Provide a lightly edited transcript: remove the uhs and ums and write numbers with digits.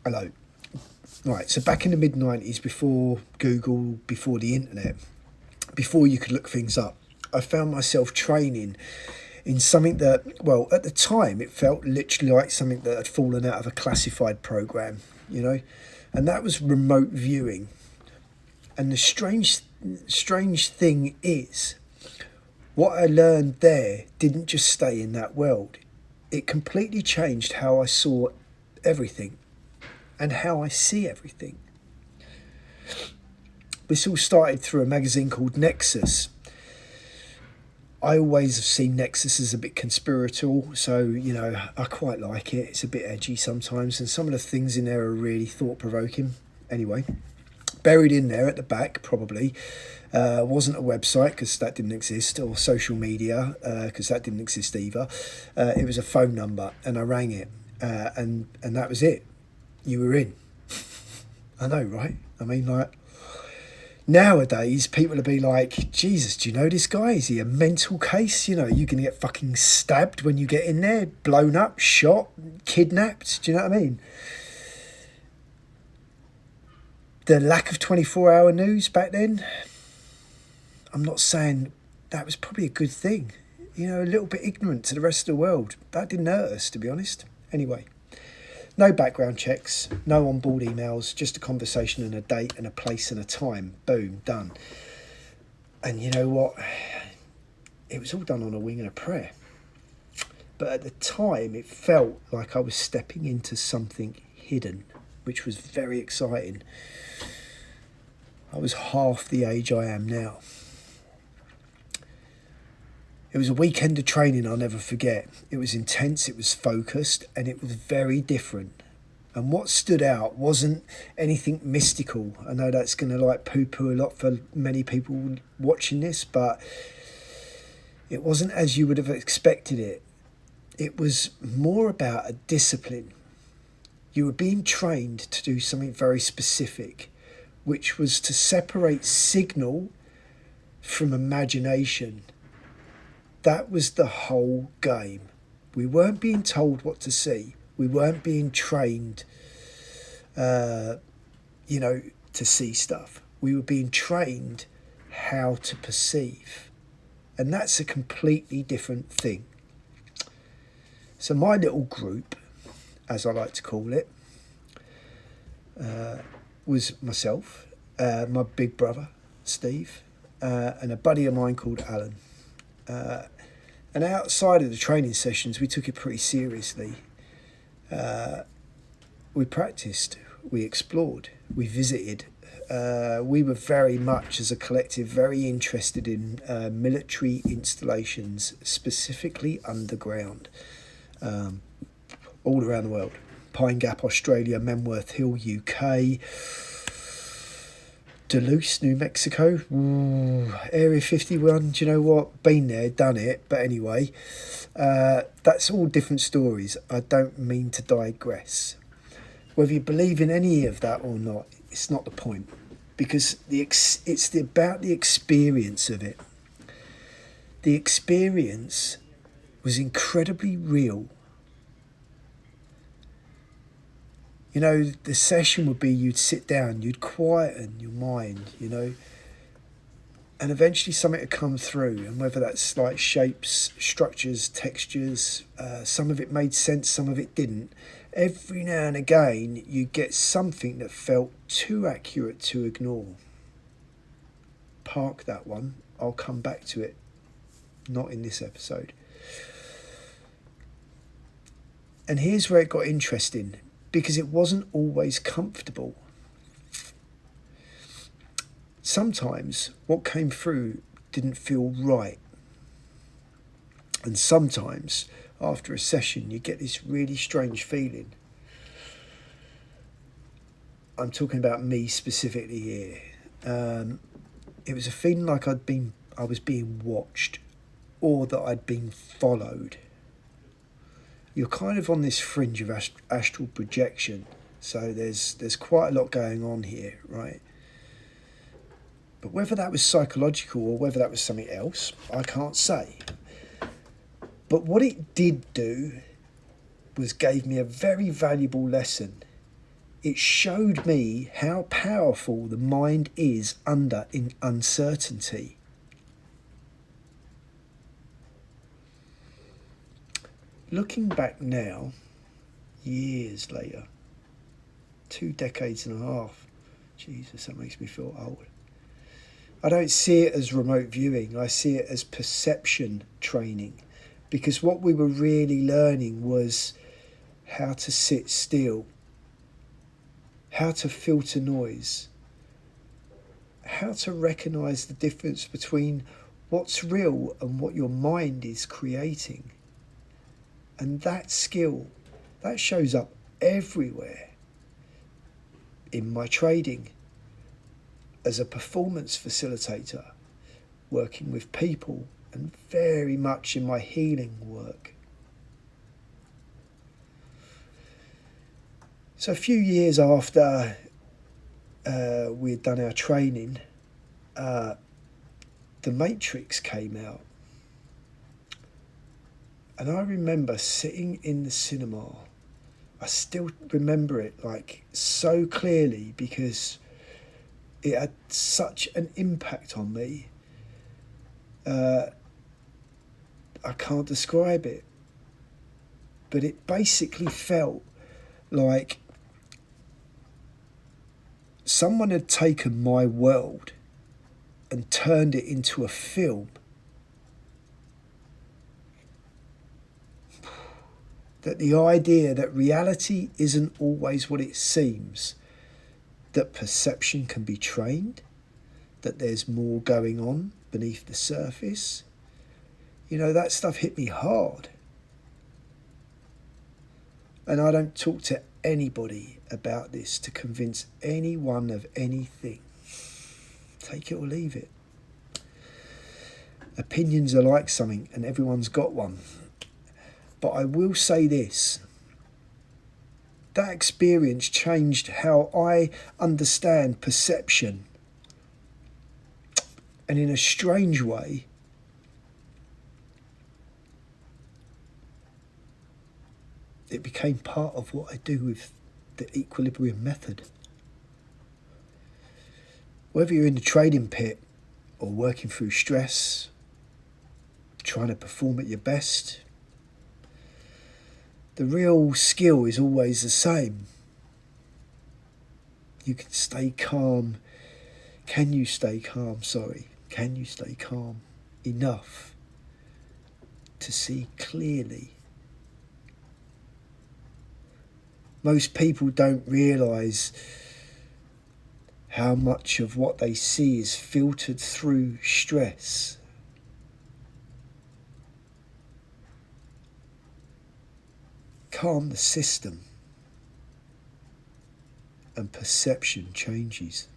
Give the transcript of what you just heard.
Hello. Right, so back in the mid-90s, before Google, before the internet, before you could look things up, I found myself training in something that, well, at the time, it felt literally like something that had fallen out of a classified program, you know? And that was remote viewing. And the strange thing is, what I learned there didn't just stay in that world. It completely changed how I saw everything and how I see everything. This all started through a magazine called Nexus. I always have seen Nexus as a bit conspiratorial, so, you know, I quite like it. It's a bit edgy sometimes, and some of the things in there are really thought-provoking. Anyway, buried in there at the back, probably, wasn't a website, because that didn't exist, or social media, because that didn't exist either. It was a phone number, and I rang it, and that was it. You were in. I know, right? I mean, like, nowadays people would be like, Jesus, do you know this guy? Is he a mental case? You know, you're going to get fucking stabbed when you get in there, blown up, shot, kidnapped. Do you know what I mean? The lack of 24-hour news back then, I'm not saying that was probably a good thing. You know, a little bit ignorant to the rest of the world. That didn't hurt us, to be honest. Anyway. No background checks, no onboard emails, just a conversation and a date and a place and a time. Boom, done. And you know what? It was all done on a wing and a prayer. But at the time, it felt like I was stepping into something hidden, which was very exciting. I was half the age I am now. It was a weekend of training I'll never forget. It was intense, it was focused, and it was very different. And what stood out wasn't anything mystical. I know that's going to like poo-poo a lot for many people watching this, but it wasn't as you would have expected it. It was more about a discipline. You were being trained to do something very specific, which was to separate signal from imagination. That was the whole game. We weren't being told what to see. We weren't being trained, to see stuff. We were being trained how to perceive. And that's a completely different thing. So my little group, as I like to call it, was myself, my big brother, Steve, and a buddy of mine called Alan. And outside of the training sessions, we took it pretty seriously. We practiced, we explored, we visited. We were very much, as a collective, very interested in military installations, specifically underground, all around the world. Pine Gap, Australia, Menworth Hill, UK, Duluth, New Mexico, Area 51, do you know what? Been there, done it, but anyway, that's all different stories. I don't mean to digress. Whether you believe in any of that or not, it's not the point, because it's about the experience of it. The experience was incredibly real. You know, the session would be you'd sit down, you'd quieten your mind, you know, and eventually something would come through, and whether that's like shapes, structures, textures, some of it made sense, some of it didn't. Every now and again, you get something that felt too accurate to ignore. Park that one. I'll come back to it. Not in this episode. And here's where it got interesting, because it wasn't always comfortable. Sometimes what came through didn't feel right. And sometimes, after a session, you get this really strange feeling. I'm talking about me specifically here. It was a feeling like I was being watched, or that I'd been followed. You're kind of on this fringe of astral projection, so there's quite a lot going on here, right? But whether that was psychological or whether that was something else, I can't say. But what it did do was gave me a very valuable lesson. it showed me how powerful the mind is under uncertainty. Looking back now, years later, 2 decades and a half, Jesus, that makes me feel old. I don't see it as remote viewing, I see it as perception training, because what we were really learning was how to sit still, how to filter noise, how to recognise the difference between what's real and what your mind is creating. And that skill, that shows up everywhere. In my trading, as a performance facilitator, working with people, and very much in my healing work. So a few years after we had done our training, The Matrix came out. And I remember sitting in the cinema. I still remember it like so clearly because it had such an impact on me. I can't describe it. But it basically felt like someone had taken my world and turned it into a film. That the idea that reality isn't always what it seems, that perception can be trained, that there's more going on beneath the surface. You know, that stuff hit me hard. And I don't talk to anybody about this to convince anyone of anything. Take it or leave it. Opinions are like something and everyone's got one. But I will say this, that experience changed how I understand perception. And in a strange way, it became part of what I do with the equilibrium method. Whether you're in the trading pit or working through stress, trying to perform at your best, the real skill is always the same. You can stay calm. Can you stay calm? Can you stay calm enough to see clearly? Most people don't realise how much of what they see is filtered through stress. Calm the system and perception changes.